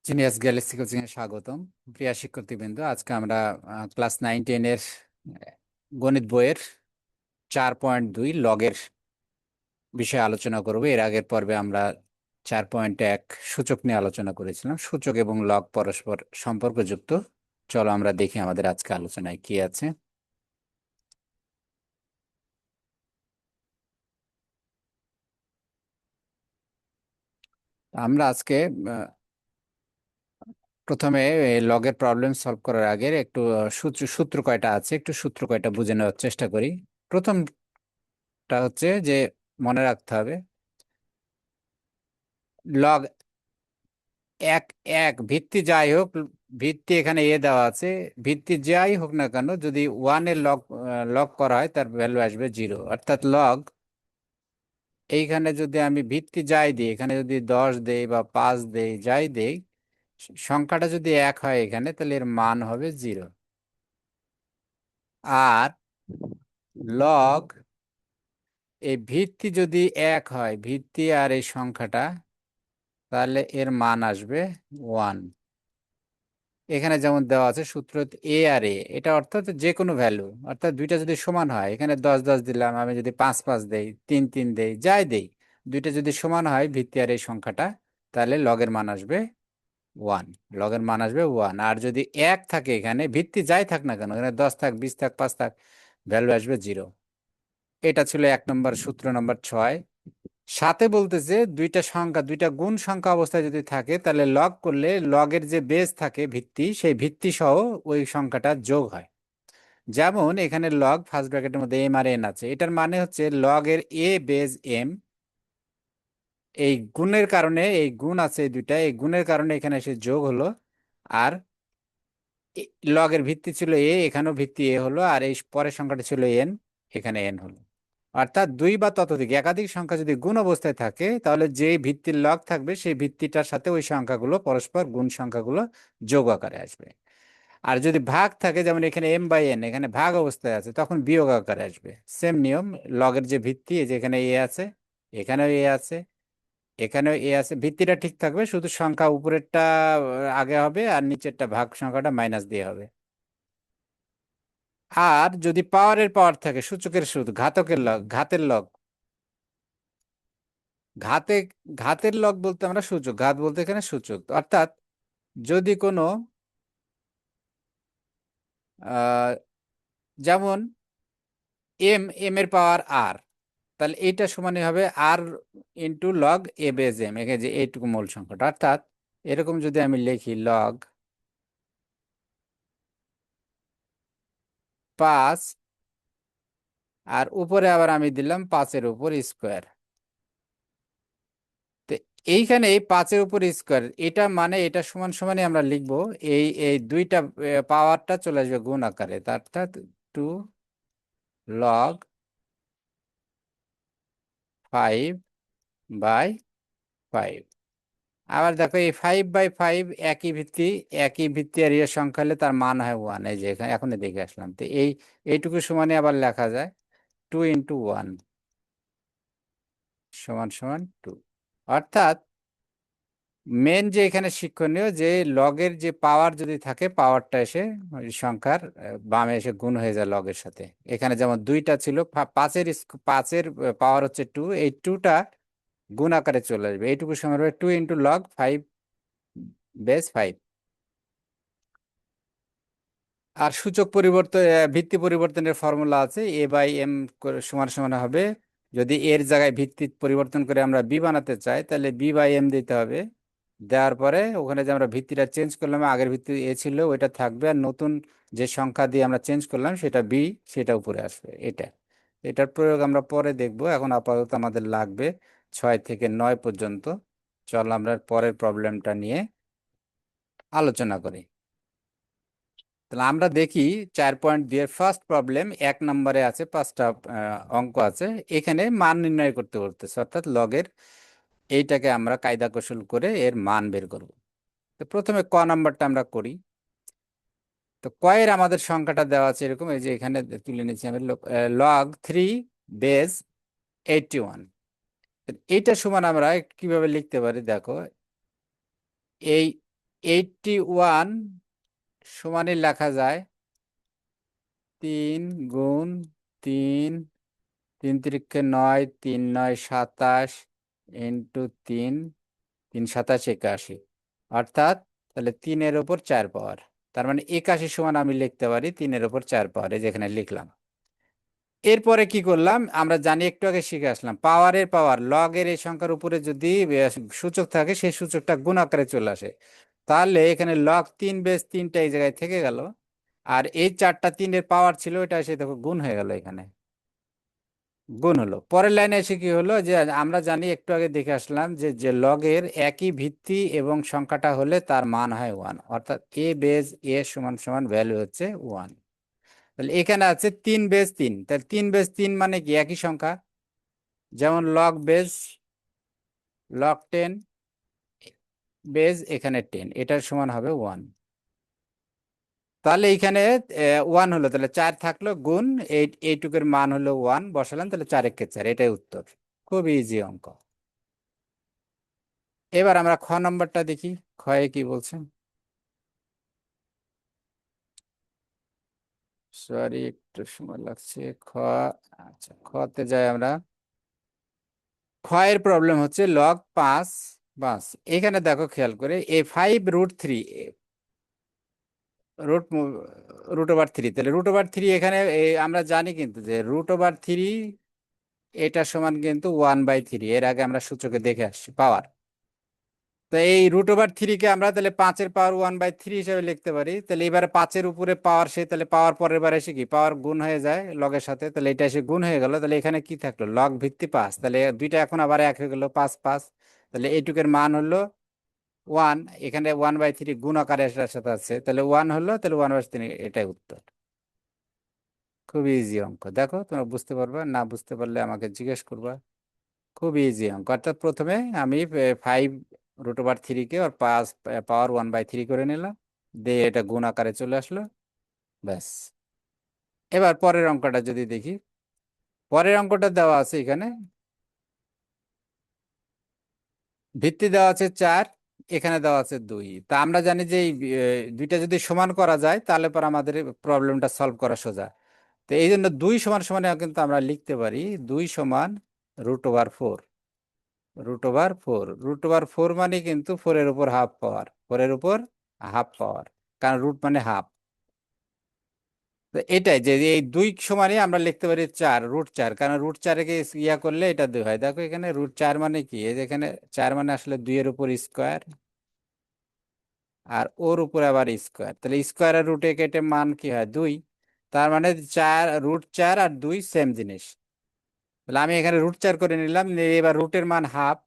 Genius Galaxy coaching এ স্বাগতম। প্রিয় শিক্ষার্থীবৃন্দ, আজকে আমরা ক্লাস 9-10 এর গণিত বইয়ের 4.2 লগের বিষয়ে আলোচনা করব। এর আগের পর্বে আমরা 4.1 সূচক নিয়ে আলোচনা করেছিলাম। সূচক এবং লগ পরস্পর সম্পর্কযুক্ত। চলো আমরা দেখি আমাদের আজকে আলোচনায় কি আছে। আমরা আজকে প্রথমে লগের প্রবলেম সলভ করার আগে একটু সূত্র সূত্র কয়টা আছে, একটু সূত্র কয়টা বুঝে নেওয়ার চেষ্টা করি। প্রথমটা হচ্ছে যে মনে রাখতে হবে লগ এক এক ভিত্তি যাই হোক, ভিত্তি এখানে দেওয়া আছে। ভিত্তি যাই হোক না কেন, যদি ওয়ানের লগ লগ করা হয় তার ভ্যালু আসবে 0। অর্থাৎ লগ এইখানে যদি আমি ভিত্তি যাই দিই, এখানে যদি 10 দেই বা 5 দেই, যাই দেই, সংখ্যাটা যদি 1 হয় এখানে, তাহলে এর মান হবে 0। আর লগ এই ভিত্তি যদি 1 হয়, ভিত্তি আর এই সংখ্যাটা, তাহলে এর মান আসবে 1। এখানে যেমন দেওয়া আছে সূত্র এ আর এ, এটা অর্থাৎ যে কোনো ভ্যালু, অর্থাৎ দুইটা যদি সমান হয়, এখানে 10-10 দিলাম, আমি যদি 5-5 দেই, 3-3 দেই, যাই দেই, দুইটা যদি সমান হয় ভিত্তি আর এই সংখ্যাটা, তাহলে লগের মান আসবে 1। লগের মান আসবে 1। আর যদি 1 থাকে, এখানে ভিত্তি যাই থাক না কেন, এখানে 10 থাক, 20 থাক, 5 থাক, ভ্যালু আসবে 0। এটা ছিল 1 নম্বর সূত্র নম্বর 6। সাথে বলতেছে দুইটা সংখ্যা, দুইটা গুণ সংখ্যা অবস্থায় যদি থাকে, তাহলে লগ করলে লগের যে বেজ থাকে ভিত্তি, সেই ভিত্তি সহ ওই সংখ্যাটা যোগ হয়। যেমন এখানে লগ ফার্স্ট ব্র্যাকেটের মধ্যে এম আর এন আছে, এটার মানে হচ্ছে লগের এ বেজ এম। এই গুণের কারণে, এই গুণ আছে এই দুইটা, এই গুণের কারণে এখানে এসে যোগ হলো। আর লগের ভিত্তি ছিল এ, এখানেও ভিত্তি এ হলো, আর এই পরের সংখ্যাটা ছিল এন, এখানে এন হলো। অর্থাৎ দুই বা ততোধিক একাধিক সংখ্যা যদি গুণ অবস্থায় থাকে, তাহলে যে ভিত্তির লগ থাকবে সেই ভিত্তিটার সাথে ওই সংখ্যাগুলো পরস্পর গুণ সংখ্যাগুলো যোগ আকারে আসবে। আর যদি ভাগ থাকে, যেমন এখানে এম বাই এন, এখানে ভাগ অবস্থায় আছে, তখন বিয়োগ আকারে আসবে। সেম নিয়ম, লগের যে ভিত্তি, এই যে এখানে এ আছে, এখানেও এ আছে, এখানেও এ আছে, ভিত্তিটা ঠিক থাকবে, শুধু সংখ্যা উপরেরটা আগে হবে আর নিচেরটা ভাগ সংখ্যাটা মাইনাস দিয়ে হবে। আর যদি পাওয়ারের পাওয়ার থাকে, সূচকের সুদ, ঘাতকের লগ, ঘাতের লগ, ঘাতে ঘাতের লগ বলতে আমরা সূচক, ঘাত বলতে এখানে সূচক। অর্থাৎ যদি কোনো আহ, যেমন এম এর পাওয়ার আর, তাহলে এইটা সমানই হবে আর ইন্টু লগ এ বেজ এম, এখানে যে এইটুকু মূল সংখ্যাটা। অর্থাৎ এরকম যদি আমি লিখি লগ 5, আর উপরে আবার আমি দিলাম 5-এর উপর স্কোয়ার। তো এইখানে এই 5-এর উপর স্কোয়ার, এটা মানে এটা সমান সমানই আমরা লিখবো, এই এই দুইটা পাওয়ারটা চলে আসবে গুণ আকারে, অর্থাৎ 2 log 5/5। আবার দেখো এই 5/5 একই ভিত্তি আর ইয়ের সংখ্যা হলে তার মান হয় 1। এই যে এখানে এখনই দেখে আসলাম, তো এইটুকু সমানে আবার লেখা যায় 2 × 1 সমান সমান 2। অর্থাৎ মেন যে এখানে শিক্ষণীয়, যে লগের যে পাওয়ার যদি থাকে, পাওয়ারটা এসে ওই সংখ্যার বামে এসে গুণ হয়ে যায় লগের সাথে। এখানে যেমন দুইটা ছিল, 5-এর পাওয়ার হচ্ছে 2, এই 2টা গুণ আকারে চলে আসবে, এইটুকু সময় হবে 2 × log 5/5। আর সূচক পরিবর্তন, ভিত্তি পরিবর্তনের ফর্মুলা আছে, a/m সমান সমান হবে, যদি এর জায়গায় ভিত্তি পরিবর্তন করে আমরা বি বানাতে চাই, তাহলে b/m দিতে হবে। দেওয়ার পরে ওখানে যে আমরা ভিত্তিটা চেঞ্জ করলাম, আগের ভিত্তি এ ছিল ওইটা থাকবে, আর নতুন যে সংখ্যা দিয়ে আমরা চেঞ্জ করলাম সেটা বি, সেটা উপরে আসবে। এটার প্রয়োগ আমরা পরে দেখব, এখন আপাতত আমাদের লাগবে 6 থেকে 9 পর্যন্ত। চল আমরা পরের প্রবলেমটা নিয়ে আলোচনা করি। তাহলে আমরা দেখি 4.2 এর ফার্স্ট প্রবলেম। 1 নম্বরে আছে 5টা অঙ্ক আছে, এখানে মান নির্ণয় করতে বলতেছে, অর্থাৎ লগের এইটাকে আমরা কায়দা কৌশল করে এর মান বের করব। তো প্রথমে ক নাম্বারটা আমরা করি। তো কয়ের আমাদের সংখ্যাটা দেওয়া আছে এরকম, এই যে এখানে তুলে নিচ্ছি আমি, log 3/81। এইটা সমান আমরা কিভাবে লিখতে পারি দেখো, এই 81 সমানই লেখা যায় 3 গুণ 3, 3 × 3 = 9, 3 × 9 = 27, ইন্টু 3, 3 × 7 = 81। অর্থাৎ তাহলে 3-এর উপর 4 পাওয়ার, তার মানে 81 সমান আমি লিখতে পারি 3-এর উপর 4 পাওয়ার, এই যেখানে লিখলাম। এরপরে কি করলাম, আমরা জানি একটু আগে শিখে আসলাম, পাওয়ারের পাওয়ার লগের এই সংখ্যার উপরে যদি সূচক থাকে সেই সূচকটা গুণ আকারে চলে আসে। তাহলে এখানে log 3 বেস 3টা এই জায়গায় থেকে গেল, আর এই 4টা 3-এর পাওয়ার ছিল, এটা এসে দেখো গুণ হয়ে গেল, এখানে গুণ হলো। পরের লাইনে এসে কি হলো, যে আমরা জানি একটু আগে দেখে আসলাম যে যে লগের একই ভিত্তি এবং সংখ্যাটা হলে তার মান হয় 1, অর্থাৎ এ বেজ এ সমান সমান ভ্যালু হচ্ছে 1। তাহলে এখানে আছে 3 বেজ 3, তাহলে 3 বেজ 3 মানে কি একই সংখ্যা, যেমন log 10 বেজ এখানে 10, এটার সমান হবে 1। তাহলে এইখানে 1 হলো, তাহলে 4 থাকলো গুণ এইটুকের মান হলো 1, বসালাম, তাহলে 4 × 4, এটাই উত্তর। খুব ইজি অঙ্ক। এবার আমরা খ নম্বরটা দেখি, খয়ে কি বলছে। সরি, একটু সময় লাগছে। আচ্ছা, খতে যাই আমরা। খয়ের প্রবলেম হচ্ছে log 5 বাস। এখানে দেখো খেয়াল করে, a5√3 রুট √3, তাহলে √3 এখানে আমরা জানি কিন্তু যে √3 এটা সমান কিন্তু 1/3, এর আগে আমরা সূচকে দেখে আসছি পাওয়ার। তো এই √3 কে আমরা তাহলে 5-এর পাওয়ার 1/3 হিসেবে লিখতে পারি। তাহলে এবারে 5-এর উপরে পাওয়ার, সে তাহলে পাওয়ার পরের বার এসে কি পাওয়ার গুণ হয়ে যায় লগের সাথে, তাহলে এটা এসে গুণ হয়ে গেল। তাহলে এখানে কি থাকলো, লগ ভিত্তি 5, তাহলে দুইটা এখন আবার এক হয়ে গেল, 5 5। তাহলে এইটুকের মান হলো 1, এখানে 1/3 গুণ আকারে এটার সাথে আছে, তাহলে 1 হলো, তাহলে 1/3, এটাই উত্তর। খুব ইজি অঙ্ক, দেখো তোমরা বুঝতে পারবা, না বুঝতে পারলে আমাকে জিজ্ঞেস করবা। খুব ইজি অঙ্ক। অর্থাৎ প্রথমে আমি 5√3 কে আর 5 পাওয়ার 1/3 করে নিলাম, দিয়ে এটা গুণ আকারে চলে আসলো, ব্যাস। এবার পরের অঙ্কটা যদি দেখি, পরের অঙ্কটা দেওয়া আছে এখানে, ভিত্তি দেওয়া আছে 4, এখানে দেওয়া আছে 2। তা আমরা জানি যে এই দুইটা যদি সমান করা যায় তাহলে পর আমাদের প্রবলেমটা সলভ করা সোজা। তো এই জন্য 2 সমান সমান কিন্তু আমরা লিখতে পারি 2 সমান √4। √4 মানে কিন্তু 4-এর উপর হাফ পাওয়ার, 4-এর উপর হাফ পাওয়ার, কারণ রুট মানে হাফ। তো এটাই যে এই 2 সমানই আমরা লিখতে পারি 4, কারণ √4-কে ইয়া করলে এটা 2 হয়। দেখো এখানে √4 মানে কি, এই যে এখানে 4 মানে আসলে 2-এর উপর স্কোয়ার, আর ওর উপরে আবার স্কোয়ার, তাহলে স্কোয়ার আর রুটে কেটে মান কি হয় 2। তার মানে 4, √4 আর 2 সেম জিনিস। তাহলে আমি এখানে √4 করে নিলাম, নিয়ে এবার রুটের মান হাফ।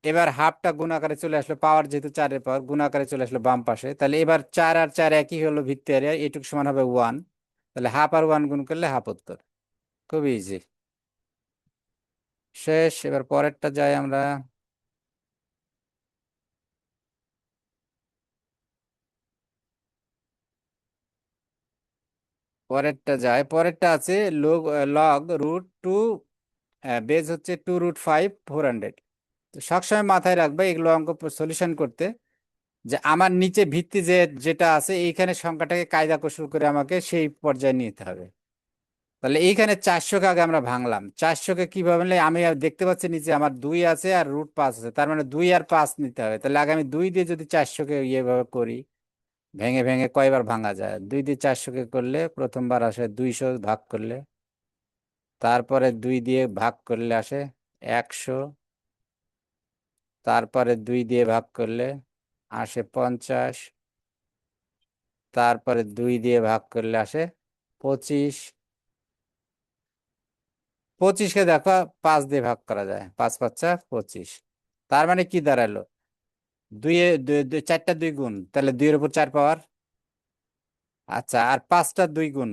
এবার হাফটা গুণ আকারে চলে আসলো, পাওয়ার যেহেতু 4-এর পাওয়ার গুণ আকারে চলে আসলো বাম পাশে, তাহলে এবার 4 আর 4 একই হলো ভিত্তি এরিয়া, এটুকু সমান হবে 1। তাহলে হাফ আর 1 গুণ করলে হাফ উত্তর। খুব ইজি। শেষ। এবার পরেরটা যাই আমরা। পরেরটা আছে log√2 বেজ হচ্ছে 2√5 400। তো সবসময় মাথায় রাখবে এগুলো অঙ্ক সলিউশন করতে, যে আমার নিচে ভিত্তি যেটা আছে এইখানে সংখ্যাটাকে কায়দা কৌশল করে আমাকে সেই পর্যায়ে নিতে হবে। তাহলে এইখানে 400-কে আগে আমরা ভাঙলাম, 400-কে কিভাবে ভাঙলে, আমি আর দেখতে পাচ্ছি নিচে আমার 2 আছে আর √5 আছে, তার মানে 2 আর 5 নিতে হবে। তাহলে আগে আমি 2 দিয়ে যদি 400-কে ইয়েভাবে করি, ভেঙে ভেঙে কয়বার ভাঙা যায়, 2 দিয়ে 400-কে করলে প্রথমবার আসে 200, ভাগ করলে, তারপরে 2 দিয়ে ভাগ করলে আসে 100, তারপরে 2 দিয়ে ভাগ করলে আসে 50, তারপরে 2 দিয়ে ভাগ করলে আসে 25। 25-কে দেখো 5 দিয়ে ভাগ করা যায়, 5 × 5 = 25। তার মানে কি দাঁড়ালো, 4টা 2 গুণ, তাহলে 2-এর উপর 4 পাওয়ার। আচ্ছা, আর 5টা 2 গুণ,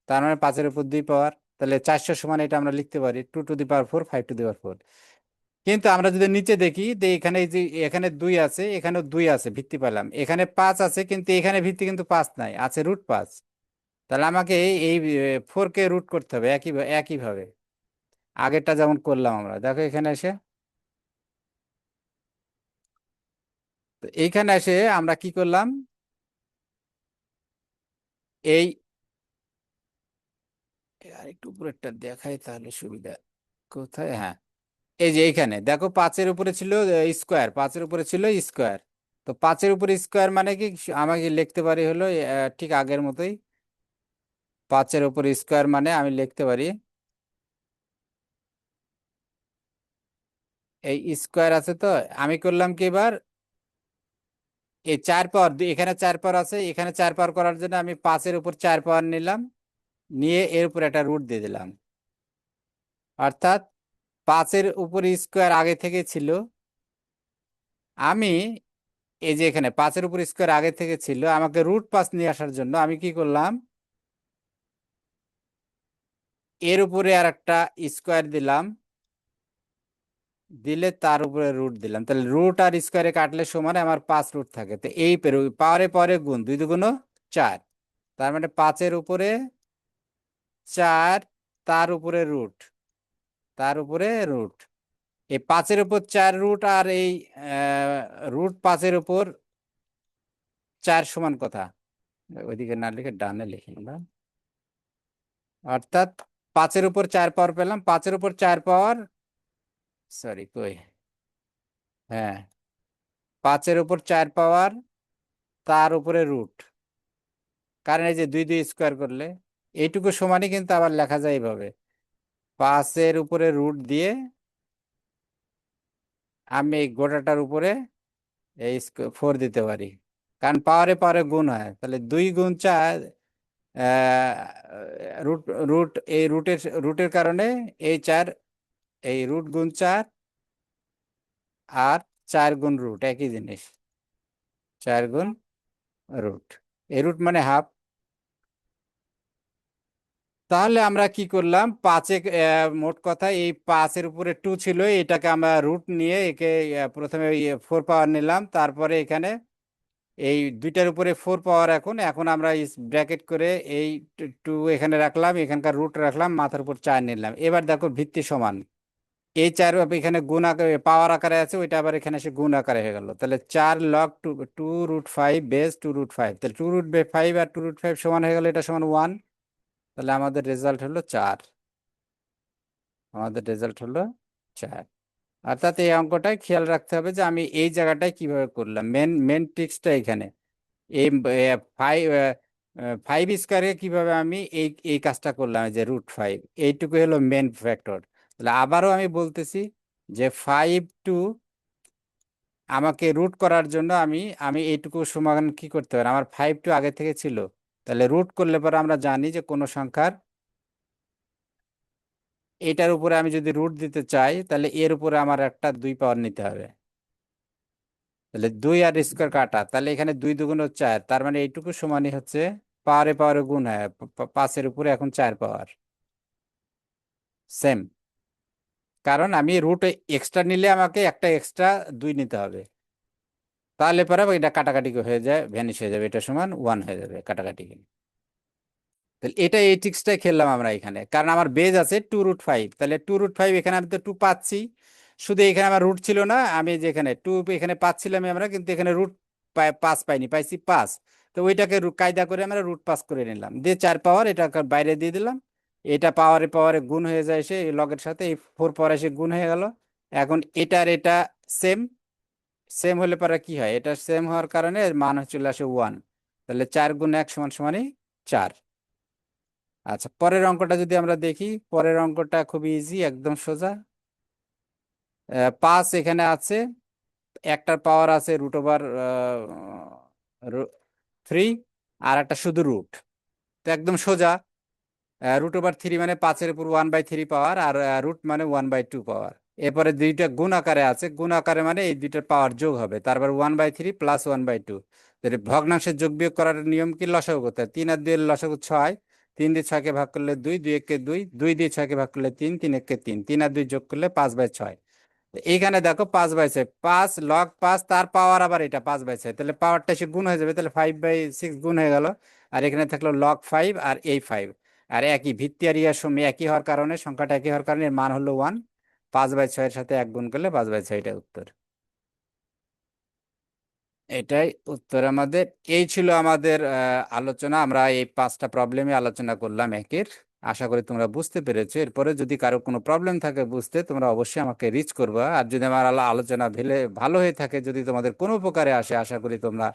তার মানে 5-এর উপর 2 পাওয়ার। তাহলে 400 সমান এটা আমরা লিখতে পারি 2⁴, 5⁴। কিন্তু আমরা যদি নিচে দেখি যে এখানে এই যে এখানে 2 আছে, এখানেও 2 আছে, ভিত্তি পেলাম। এখানে 5 আছে, কিন্তু এখানে ভিত্তি কিন্তু 5 নাই, আছে √5। তাহলে আমাকে এই 4-কে রুট করতে হবে একইভাবে আগেরটা যেমন করলাম আমরা। দেখো এখানে এসে, তো এইখানে এসে আমরা কি করলাম, এই আর একটু উপরেরটা দেখাই তাহলে সুবিধা। কোথায়, হ্যাঁ, এই যে এইখানে দেখো 5-এর উপরে ছিল স্কোয়ার, 5-এর উপরে ছিল স্কোয়ার। তো 5-এর উপরে স্কোয়ার মানে কি, আমাকে লিখতে পারি হলো ঠিক আগের মতোই। 5-এর উপরে স্কোয়ার মানে আমি লিখতে পারি, এই স্কোয়ার আছে তো, আমি করলাম কি এবার, এই 4 পাওয়ার, এখানে 4 পাওয়ার আছে, এখানে 4 পাওয়ার করার জন্য আমি 5-এর উপর 4 পাওয়ার নিলাম, নিয়ে এর উপর একটা রুট দিয়ে দিলাম। অর্থাৎ 5-এর উপর স্কোয়ার আগে থেকে ছিল, আমি এই যে এখানে 5-এর উপর স্কোয়ার আগে থেকে ছিল, আমাকে √5 নিয়ে আসার জন্য আমি কি করলাম, এর উপরে আর একটা স্কোয়ার দিলাম, দিলে তার উপরে রুট দিলাম, তাহলে রুট আর স্কোয়ারে কাটলে সমান আমার 5 রুট থাকে। তো এই পাওয়ারে পাওয়ারে গুণ, 2 × 2 = 4, তার মানে 5-এর উপরে 4, তার উপরে রুট, তার উপরে রুট, এই 5-এর উপর 4 রুট, আর এই √5-এর উপর 4 সমান কথা, ওইদিকে না লিখে ডানে লিখে নিলাম। অর্থাৎ 5-এর উপর 4 পাওয়ার পেলাম, 5-এর উপর 4 পাওয়ার, সরি কই, হ্যাঁ, 5-এর উপর 4 পাওয়ার, তার উপরে রুট, কারণ এই যে 2 2 স্কোয়ার করলে এইটুকু সমানই কিন্তু আবার লেখা যায় এইভাবে, 5-এর উপরে রুট দিয়ে আমি এই গোটাটার উপরে এই 4 দিতে পারি, কারণ পাওয়ারে পাওয়ারে গুণ হয়, তাহলে 2 × 4, রুট, রুট এই রুটের রুটের কারণে এই 4, এই √4 আর 4 × √, একই জিনিস, 4 × √, এই রুট মানে হাফ। তাহলে আমরা কি করলাম, মোট কথা এই 5-এর উপরে 2 ছিল, এটাকে আমরা রুট নিয়ে একে প্রথমে 4 পাওয়ার নিলাম, তারপরে এখানে এই দুইটার উপরে 4 পাওয়ার, এখন এখন আমরা ব্র্যাকেট করে এই 2 এখানে রাখলাম, এখানকার রুট রাখলাম, মাথার উপর 4 নিলাম। এবার দেখো ভিত্তি সমান, এই 4 এখানে গুণ আকারে পাওয়ার আকারে আছে, ওইটা আবার এখানে এসে গুণ আকারে হয়ে গেল, তাহলে 4 log 2, 2√5 বেস 2√5, তাহলে 2√5 আর 2√5 সমান হয়ে গেল, এটা সমান 1, তাহলে আমাদের রেজাল্ট হলো 4, আমাদের রেজাল্ট হলো 4। অর্থাৎ এই অঙ্কটায় খেয়াল রাখতে হবে যে আমি এই জায়গাটায় কিভাবে করলাম, মেন মেন ট্রিক্সটা এখানে, এই 5 স্কোয়ারে কিভাবে আমি এই এই কাজটা করলাম, এই যে √5, এইটুকু হলো মেন ফ্যাক্টর। তাহলে আবারও আমি বলতেছি যে 5 আমাকে রুট করার জন্য আমি আমি এইটুকু সমান কি করতে পারি, আমার 5 আগে থেকে ছিল, তাহলে রুট করলে পরে আমরা জানি যে কোনো সংখ্যার এটার উপরে আমি যদি রুট দিতে চাই, তাহলে এর উপরে আমার একটা 2 পাওয়ার নিতে হবে, তাহলে 2 আর স্কোয়ার কাটা, তাহলে এখানে 2 × 2 = 4, তার মানে এইটুকু সমানই হচ্ছে, পাওয়ারে পাওয়ারে গুণ হয়, 5-এর উপরে এখন 4 পাওয়ার, সেম, কারণ আমি রুট এক্সট্রা নিলে আমাকে একটা এক্সট্রা 2 নিতে হবে, তাহলে পরে এটা কাটাকাটি হয়ে যায়, ভ্যানিশ হয়ে যাবে, এটা সমান 1 হয়ে যাবে কাটাকাটি। তাহলে এটা এই ট্রিক্সটাই খেললাম আমরা এখানে, কারণ আমার বেজ আছে 2√5, তাহলে 2√5 এখানে আমি তো 2 পাচ্ছি, শুধু এখানে আমার রুট ছিল না, আমি যেখানে 2 এখানে পাচ্ছিলাম আমরা, কিন্তু এখানে রুট 5 পাইনি, পাইছি 5, তো ওইটাকে কায়দা করে আমরা √5 করে নিলাম, দিয়ে 4 পাওয়ার এটা বাইরে দিয়ে দিলাম, এটা পাওয়ারে পাওয়ারে গুণ হয়ে যায়, সে লগের সাথে এই 4 পাওয়ার এসে গুণ হয়ে গেল। এখন এটার এটা সেম, সেম হলে পরে কি হয়, এটা সেম হওয়ার কারণে এর মান চলে আসে 1, তাহলে 4 × 1 = 4। আচ্ছা, পরের অঙ্কটা যদি আমরা দেখি, পরের অঙ্কটা খুবই ইজি, একদম সোজা। 5 এখানে আছে, একটার পাওয়ার আছে √3, আর একটা শুধু রুট, তো একদম সোজা, √3 মানে 5-এর উপর 1/3 পাওয়ার, আর রুট মানে 1/2 পাওয়ার। এরপরে দুইটা গুণ আকারে আছে, গুণ আকারে মানে এই দুইটার পাওয়ার যোগ হবে, তারপর 1/3 প্লাস 1/2, ভগ্নাংশের যোগ বিয়োগ করার নিয়ম কি, লসাগু করতে হয়, 3 আর 2 এর লসাগু 6, 3 দিয়ে 6কে ভাগ করলে 2, 2 1 2, 2 দিয়ে 6কে ভাগ করলে 3, 3 1 3, 3 আর 2 যোগ করলে 5/6। এইখানে দেখো 5/6, 5 log 5, তার পাওয়ার আবার এটা 5/6, তাহলে পাওয়ারটা এসে গুণ হয়ে যাবে, তাহলে 5/6 গুণ হয়ে গেল, আর এখানে থাকলো log 5 আর এই 5, আর একই ভিত্তি আর ইয়ার সময় একই হওয়ার কারণে, সংখ্যাটা একই হওয়ার কারণে এর মান হলো 1, 5/6 এর সাথে 1 গুণ করলে 5/6, এটা উত্তর। এটাই উত্তর আমাদের। এই ছিল আমাদের আলোচনা। আমরা এই 5টা প্রবলেমে আলোচনা করলাম একের। আশা করি তোমরা বুঝতে পেরেছো। এরপরে যদি কারো কোনো প্রবলেম থাকে বুঝতে, তোমরা অবশ্যই আমাকে রিচ করবা। আর যদি আমার আলোচনা ভালো হয়ে থাকে, যদি তোমাদের কোনো উপকারে আসে, আশা করি তোমরা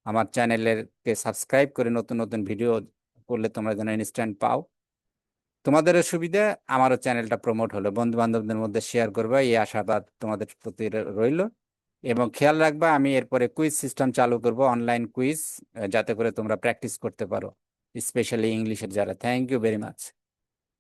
আমার চ্যানেলেরকে সাবস্ক্রাইব করে নতুন নতুন ভিডিও করলে তোমরা যেন ইনস্ট্যান্ট পাও। তোমাদেরও সুবিধা, আমারও চ্যানেলটা প্রমোট হলো, বন্ধু বান্ধবদের মধ্যে শেয়ার করবা, এই আশাবাদ তোমাদের প্রতি রইল। এবং খেয়াল রাখবা, আমি এরপরে কুইজ সিস্টেম চালু করব, অনলাইন কুইজ, যাতে করে তোমরা প্র্যাকটিস করতে পারো, স্পেশালি ইংলিশের যারা। Thank you very much.